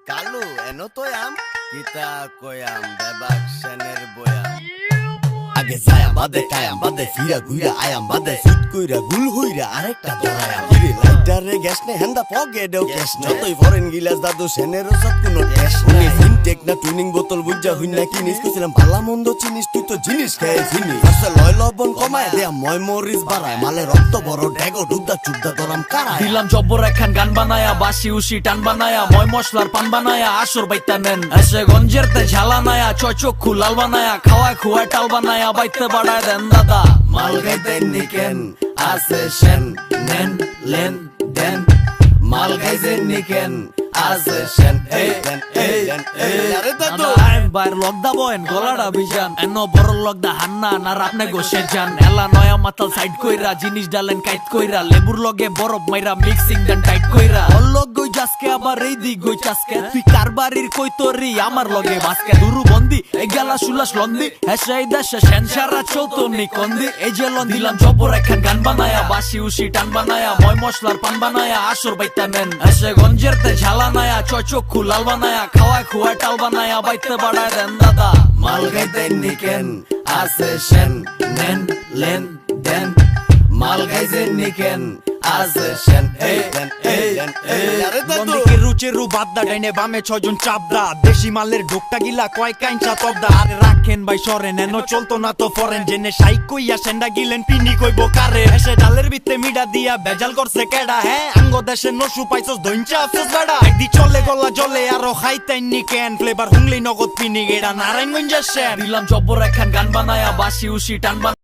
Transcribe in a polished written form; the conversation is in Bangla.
কালু এনো তোয়াম কিতা কয়াম বেবাক সেনের বয়াম আগে যায়াম বাদে কায়াম বাদে ফিরা ঘুইরা আয়াম বাদে ফিট কইরা গুল হইরা আরেকটা ধরায়াম কিরে লাইটারে গ্যাস নে হেন্দা পকেটেও ক্যাশ যতই ফরেন গিলাস দাদু সেনেরও সব কোনো ক্যাশ নাই ইনটেক না টুনিং বোতল বুঝা হই না কিনিস কইছিলাম ভালা মন্দ চিনিস তুই তো জিনিস খেয়ে চিনিস আসলে লয় লবণ কমায় দেয়া ময় মরিস বাড়ায় মালে রক্ত বড় ডেগো ডুবদা চুবদা দরাম কারায় দিলাম জব্বর একখান গান বানায়া বাসি উসি টান বানায়া ময় মশলার পান বানায়া আসর বাইতা নেন এসে গঞ্জের তে ঝালা নায়া ছয় চক্ষু লাল বানায়া খাওয়ায় খুয়ায় টাল বানায়া বাইতে বাড়ায় দেন দাদা মাল গাইতেন নিকেন আসে সেন নেন লেন দেন মাল গাইতেন নিকেন আসে সেন এই দেন এই দেন এই আরে দাদু বাইর লগদা বয়েন গলাটা বিজান এনো বড় লগদা হান্না না আপনি গোসে যান এলা নয়া মাতাল সাইড কইরা জিনিস ডালেন কাইট কইরা লেবুর লগে বরফ মাইরা মিক্সিং দেন টাইট কইরা অলগ গই জাসকে আবার এই দি গই চাসকে তুই কারবারির কই তোরি আমার লগে বাসকে দুরু বন্দি এই গালা সুলাস লন্দি হেসে দেশে সেনসারা চৌতনি কন্দি এই যে লন দিলাম জব্বর একখান গান বানায়া বাসি উসি টান বানায়া ময় মশলার পান বানায়া আসর বাইতা নেন এসে গঞ্জের তে ঝালা নায়া ছয় চক্ষু লাল বানায়া খাওয়ায় খুয়ায় টাল বানায়া বাইতে বাড়ায় দেন দাদা মাল গাইতেন নিকেন আসে সেন নেন লেন দেন মাল গাইতেন নিকেন আসে সেন এই দেন এই দেন এই আরে দাদু বন্দিকে রুচে রু বাদ্দা ডাইনে বামে ছয়জন চাপদা দেশি মালের ঢোকটা গিলা কয় কাইঞ্চা তবদা আরে রাখেন ভাই সরেন এনো চলতো না তো ফরেন জেনে সাইক কইয়া সেন্ডা গিলেন পিনি কইব কারে এসে ডালের ভিতরে মিডা দিয়া বেজাল করছে কেডা হ্যাঁ আঙ্গ দেশে নসু পাইছস দইঞ্চা আফসোস বেড়া একদি চলে গলা জলে আরো খাইতেন নি কেন ফ্লেভার হুংলি নগদ পিনি গেডা নারায়ণগঞ্জের শেন দিলাম জব্বর একখান গান বানায়া বাসি উসি টান